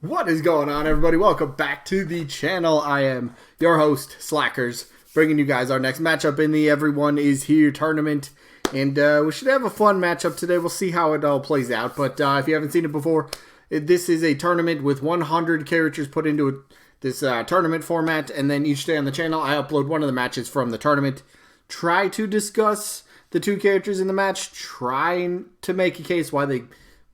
What is going on, everybody? Welcome back to the channel. I am your host, Slackerz, bringing you guys our next matchup in the Everyone Is Here tournament. And we should have a fun matchup today. We'll see how it all plays out. But if you haven't seen it before, this is a tournament with 100 characters put into this tournament format. And then each day on the channel, I upload one of the matches from the tournament. Try to discuss the two characters in the match. Trying to make a case why they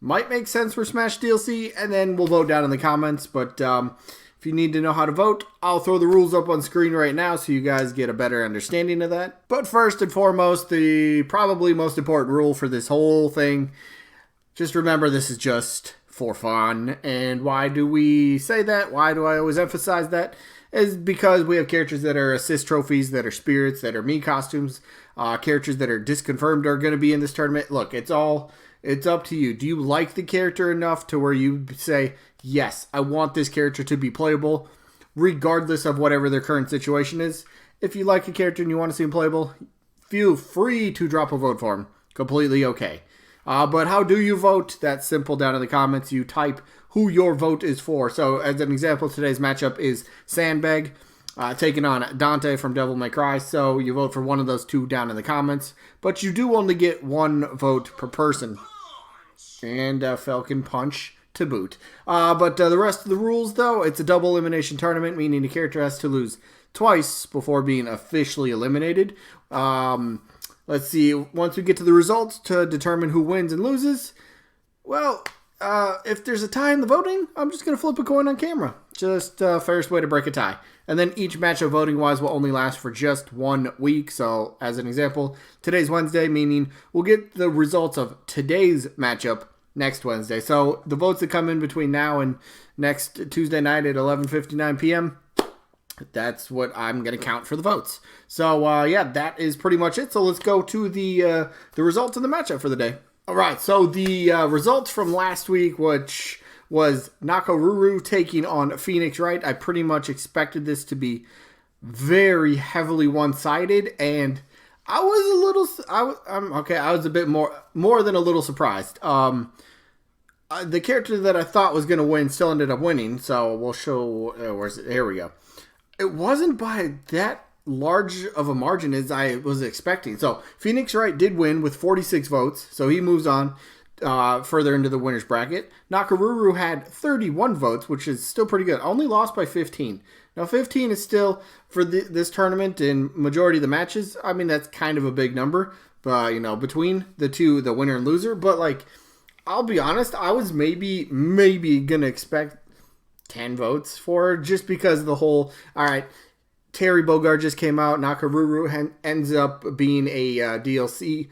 might make sense for Smash DLC, and then we'll vote down in the comments. But if you need to know how to vote, I'll throw the rules up on screen right now so you guys get a better understanding of that. But first and foremost, the probably most important rule for this whole thing, just remember this is just for fun. And why do we say that? Why do I always emphasize that? Is because we have characters that are assist trophies, that are spirits, that are me costumes, characters that are disconfirmed are going to be in this tournament. Look, it's up to you. Do you like the character enough to where you say, yes, I want this character to be playable, regardless of whatever their current situation is? If you like a character and you want to see him playable, feel free to drop a vote for him. Completely okay. But how do you vote? That's simple. Down in the comments, you type who your vote is for. So, as an example, today's matchup is Sandbag taking on Dante from Devil May Cry. So, you vote for one of those two down in the comments. But you do only get one vote per person. And Falcon Punch to boot. But the rest of the rules, though, it's a double elimination tournament, meaning the character has to lose twice before being officially eliminated. Let's see, once we get to the results to determine who wins and loses, well, if there's a tie in the voting, I'm just going to flip a coin on camera. Just fairest way to break a tie. And then each matchup voting-wise will only last for just 1 week. So, as an example, today's Wednesday, meaning we'll get the results of today's matchup next Wednesday. So, the votes that come in between now and next Tuesday night at 11:59 p.m., that's what I'm going to count for the votes. So, yeah, that is pretty much it. So, let's go to the results of the matchup for the day. All right, so the results from last week, which was Nakaruru taking on Phoenix Wright. I pretty much expected this to be very heavily one-sided, and I was a bit more than a little surprised. The character that I thought was going to win still ended up winning, so we'll show, where's it? Here we go. It wasn't by that large of a margin as I was expecting. So Phoenix Wright did win with 46 votes, so he moves on further into the winner's bracket. Nakaruru had 31 votes, which is still pretty good. Only lost by 15. Now, 15 is still, for this tournament and majority of the matches, I mean, that's kind of a big number, but, between the two, the winner and loser. But, I'll be honest, I was maybe going to expect 10 votes for her, just because of the whole, all right, Terry Bogard just came out. Nakaruru ends up being a DLC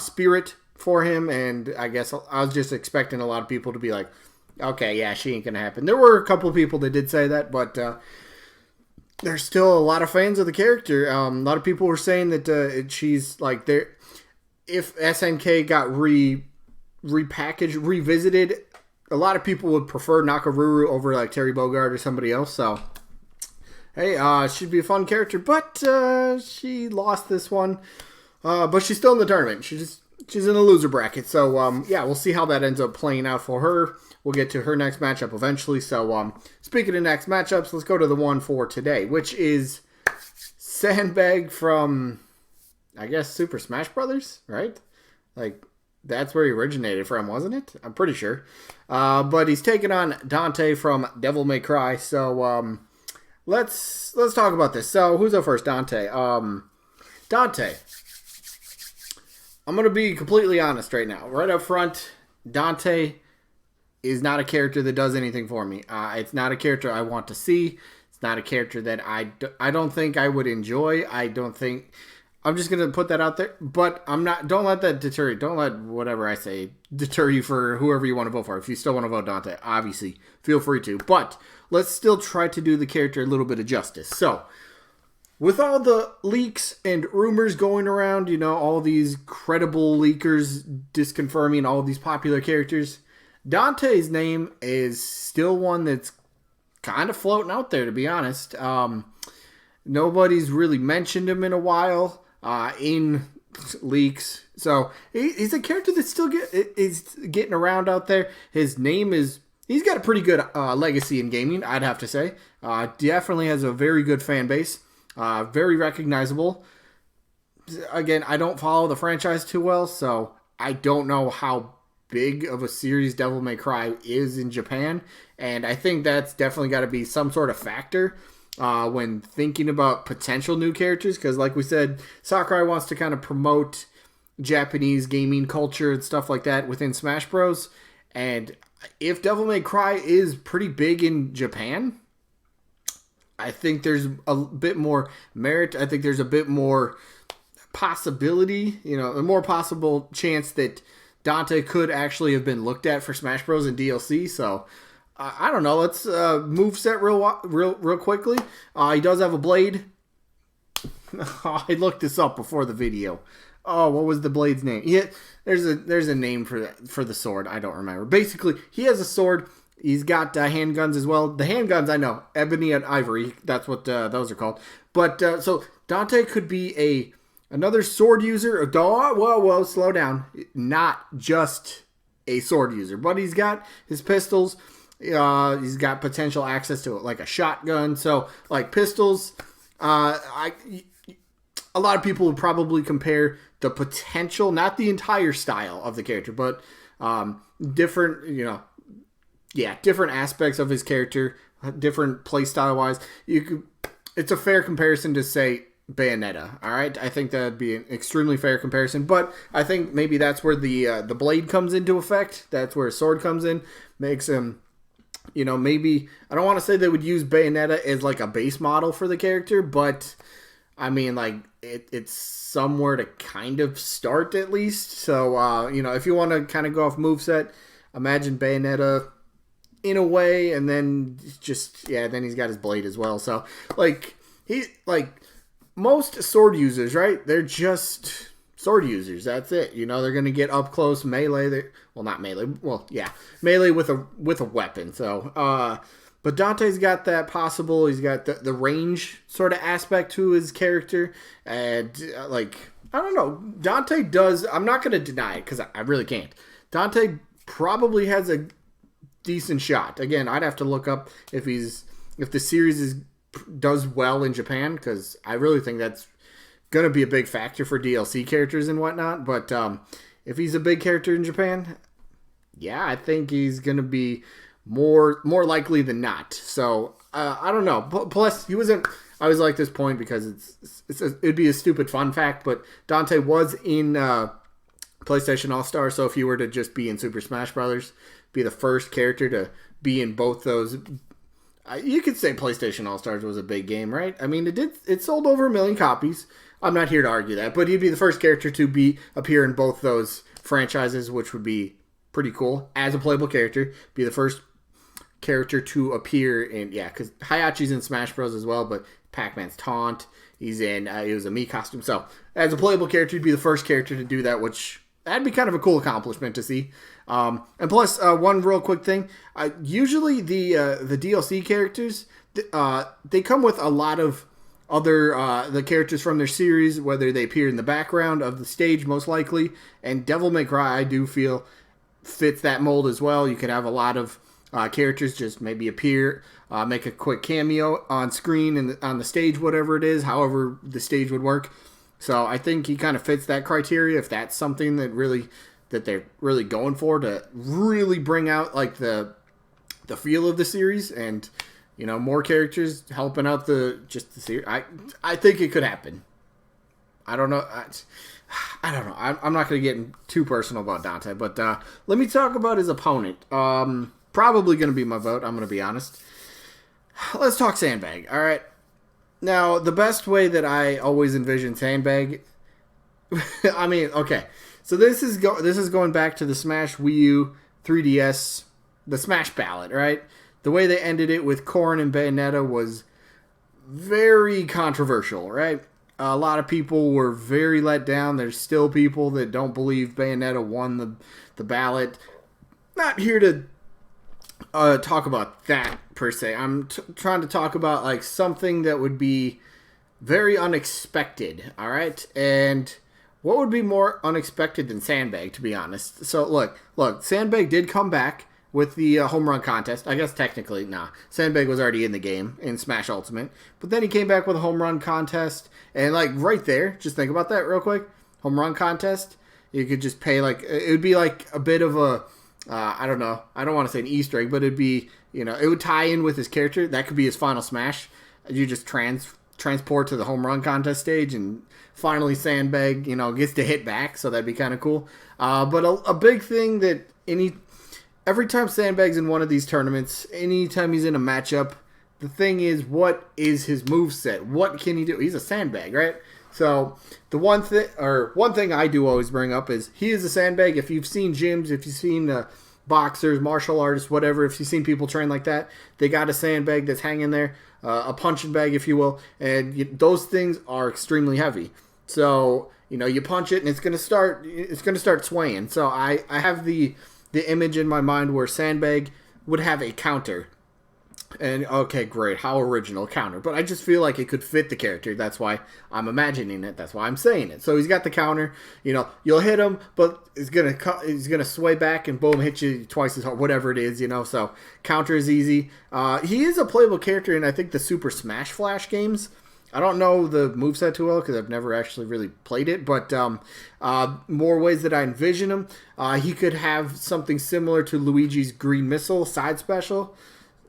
spirit for him, and I guess I was just expecting a lot of people to be like, okay, yeah, she ain't gonna happen. There were a couple of people that did say that, but there's still a lot of fans of the character. A lot of people were saying that she's like, there. If SNK got repackaged, revisited, a lot of people would prefer Nakaruru over like Terry Bogard or somebody else. So, hey, she'd be a fun character, but she lost this one. But she's still in the tournament. She's in the loser bracket. So, yeah, we'll see how that ends up playing out for her. We'll get to her next matchup eventually. So, speaking of next matchups, let's go to the one for today, which is Sandbag from, I guess, Super Smash Brothers, right? That's where he originated from, wasn't it? I'm pretty sure. But he's taking on Dante from Devil May Cry. So, let's talk about this. So, who's up first? Dante. Dante. I'm going to be completely honest right now. Right up front, Dante is not a character that does anything for me. It's not a character I want to see. It's not a character that I don't think I would enjoy. I'm just going to put that out there. But don't let that deter you. Don't let whatever I say deter you for whoever you want to vote for. If you still want to vote Dante, obviously, feel free to. But let's still try to do the character a little bit of justice. So, with all the leaks and rumors going around, all these credible leakers disconfirming all these popular characters, Dante's name is still one that's kind of floating out there, to be honest. Nobody's really mentioned him in a while in leaks. So he's a character that still is getting around out there. His name is he's got a pretty good legacy in gaming, I'd have to say. Definitely has a very good fan base. Very recognizable. Again, I don't follow the franchise too well, so I don't know how big of a series Devil May Cry is in Japan, and I think that's definitely got to be some sort of factor when thinking about potential new characters, because like we said, Sakurai wants to kind of promote Japanese gaming culture and stuff like that within Smash Bros. And if Devil May Cry is pretty big in Japan, I think there's a bit more merit. I think there's a bit more possibility, a more possible chance that Dante could actually have been looked at for Smash Bros. And DLC. So I don't know. Let's moveset real quickly. He does have a blade. I looked this up before the video. Oh, what was the blade's name? Yeah, there's a name for the sword. I don't remember. Basically, he has a sword. He's got handguns as well. The handguns, I know, ebony and ivory. That's what those are called. But so Dante could be another sword user. Whoa, slow down. Not just a sword user, but he's got his pistols. He's got potential access to like a shotgun. So like pistols, a lot of people would probably compare the potential, not the entire style of the character, but different, different aspects of his character, different play style wise. It's a fair comparison to say Bayonetta. All right, I think that'd be an extremely fair comparison. But I think maybe that's where the blade comes into effect. That's where a sword comes in, makes him. Maybe I don't want to say they would use Bayonetta as like a base model for the character, but I mean, like it's somewhere to kind of start at least. So if you want to kind of go off moveset, imagine Bayonetta in a way, and then then he's got his blade as well. So most sword users, right? They're just sword users. That's it. They're gonna get up close melee. Not melee. Well, yeah, melee with a weapon. So, but Dante's got that possible. He's got the range sort of aspect to his character, and I don't know. Dante does. I'm not gonna deny it because I really can't. Dante probably has a decent shot. Again, I'd have to look up if the series does well in Japan, because I really think that's going to be a big factor for DLC characters and whatnot. But if he's a big character in Japan, yeah, I think he's going to be more likely than not. So I don't know. Plus, he wasn't. I always like this point because it'd be a stupid fun fact, but Dante was in PlayStation All-Star. So if he were to just be in Super Smash Brothers, be the first character to be in both those. You could say PlayStation All-Stars was a big game, right? I mean, it sold over 1 million copies. I'm not here to argue that, but he'd be the first character to appear in both those franchises, which would be pretty cool. As a playable character, be the first character to appear in, because Hayachi's in Smash Bros. As well, but Pac-Man's Taunt, he was a Mii costume. So, as a playable character, he'd be the first character to do that, which that'd be kind of a cool accomplishment to see. And plus, one real quick thing. Usually the DLC characters, they come with a lot of other the characters from their series, whether they appear in the background of the stage, most likely. And Devil May Cry, I do feel, fits that mold as well. You could have a lot of characters just maybe appear, make a quick cameo on screen and on the stage, whatever it is, however the stage would work. So I think he kind of fits that criteria, if that's something that they're really going for, to really bring out like the feel of the series, and more characters helping out the series. I think it could happen. I don't know. I don't know. I'm not going to get too personal about Dante, but let me talk about his opponent. Probably going to be my vote. I'm going to be honest. Let's talk Sandbag. All right. Now, the best way that I always envision Sandbag, I mean, okay. So this is going back to the Smash Wii U 3DS, the Smash ballot, right? The way they ended it with Corrin and Bayonetta was very controversial, right? A lot of people were very let down. There's still people that don't believe Bayonetta won the ballot. Not here to talk about that per se. I'm trying to talk about like something that would be very unexpected, all right? And what would be more unexpected than Sandbag, to be honest? So look, Sandbag did come back with the home run contest. I guess technically, nah. Sandbag was already in the game in Smash Ultimate. But then he came back with a home run contest. And, like, right there, just think about that real quick. Home run contest. You could just pay, like, it would be like a bit of a, I don't know. I don't want to say an Easter egg, but it'd be, you know, it would tie in with his character. That could be his final smash. You just transport to the home run contest stage, and finally Sandbag, you know, gets to hit back, so that'd be kind of cool. But a big thing that every time Sandbag's in one of these tournaments, anytime he's in a matchup, the thing is, what is his moveset? What can he do? He's a Sandbag, right? So the one thing I do always bring up is he is a Sandbag. If you've seen gyms, if you've seen boxers, martial artists, whatever, if you've seen people train like that, they got a sandbag that's hanging there, a punching bag, if you will, and those things are extremely heavy. So, you know, you punch it and it's gonna start swaying. So I have the image in my mind where Sandbag would have a counter. And, okay, great, how original, counter. But I just feel like it could fit the character. That's why I'm imagining it. That's why I'm saying it. So he's got the counter. You know, you'll hit him, but he's gonna sway back and boom, hit you twice as hard, whatever it is, you know. So counter is easy. He is a playable character in, I think, the Super Smash Flash games. I don't know the moveset too well because I've never actually really played it, but more ways that I envision him. He could have something similar to Luigi's Green Missile side special.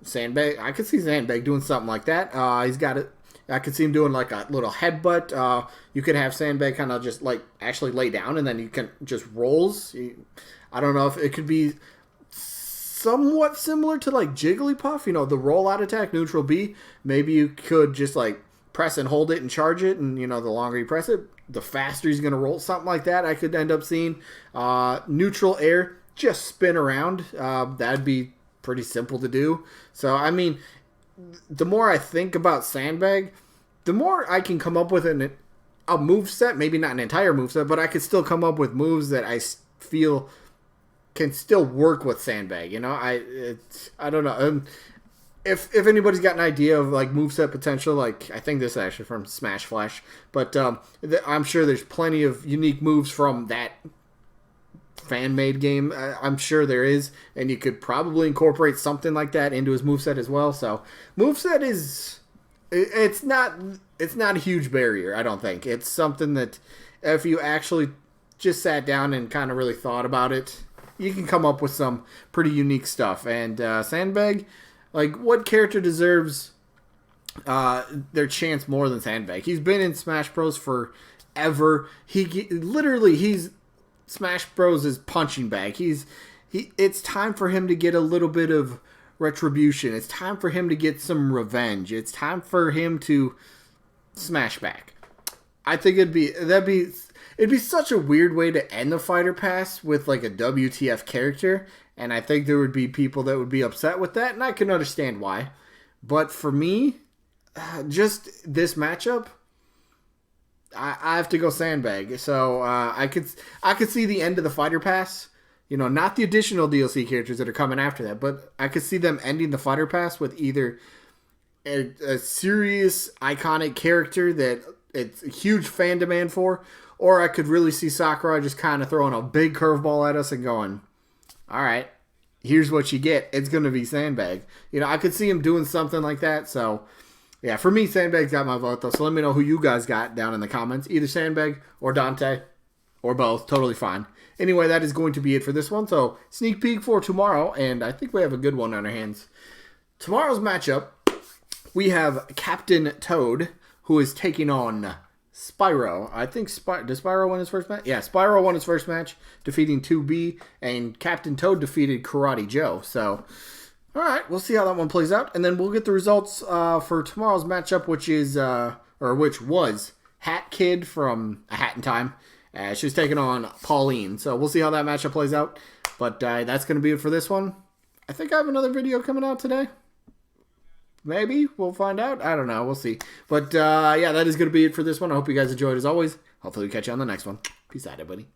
Sandbag, I could see Sandbag doing something like that. He's got it. I could see him doing like a little headbutt. You could have Sandbag kind of just like actually lay down and then you can just rolls. I don't know if it could be somewhat similar to like Jigglypuff, you know, the rollout attack, neutral B. Maybe you could just like press and hold it and charge it, and you know, the longer you press it, the faster he's going to roll. Something like that I could end up seeing. Neutral air, just spin around. That'd be pretty simple to do. So, I mean, the more I think about Sandbag, the more I can come up with a moveset, maybe not an entire moveset, but I could still come up with moves that I feel can still work with Sandbag. You know, I don't know. If anybody's got an idea of like moveset potential, like I think this is actually from Smash Flash, but I'm sure there's plenty of unique moves from that fan-made game. I'm sure there is, and you could probably incorporate something like that into his moveset as well. So moveset it's not a huge barrier, I don't think. It's something that if you actually just sat down and kind of really thought about it, you can come up with some pretty unique stuff. And Sandbag, like, what character deserves their chance more than Sandbag? He's been in Smash Bros. Forever. He's Smash Bros. Punching bag. It's time for him to get a little bit of retribution. It's time for him to get some revenge. It's time for him to smash back. I think it'd be such a weird way to end the Fighter Pass with like a WTF character, and I think there would be people that would be upset with that, and I can understand why. But for me, just this matchup, I have to go Sandbag. So I could see the end of the Fighter Pass. You know, not the additional DLC characters that are coming after that, but I could see them ending the Fighter Pass with either a serious iconic character that it's a huge fan demand for, or I could really see Sakurai just kind of throwing a big curveball at us and going, all right, here's what you get. It's going to be Sandbag. You know, I could see him doing something like that. So, yeah, for me, Sandbag's got my vote, though. So let me know who you guys got down in the comments. Either Sandbag or Dante or both. Totally fine. Anyway, that is going to be it for this one. So, sneak peek for tomorrow, and I think we have a good one on our hands. Tomorrow's matchup, we have Captain Toad, who is taking on Spyro. I think does Spyro win his first match? Yeah, Spyro won his first match, defeating 2B, and Captain Toad defeated Karate Joe. So, all right, we'll see how that one plays out, and then we'll get the results for tomorrow's matchup, which was Hat Kid from A Hat in Time. She was taking on Pauline. So we'll see how that matchup plays out. But that's going to be it for this one. I think I have another video coming out today. Maybe. We'll find out. I don't know. We'll see. But yeah, that is going to be it for this one. I hope you guys enjoyed as always. Hopefully we catch you on the next one. Peace out, everybody.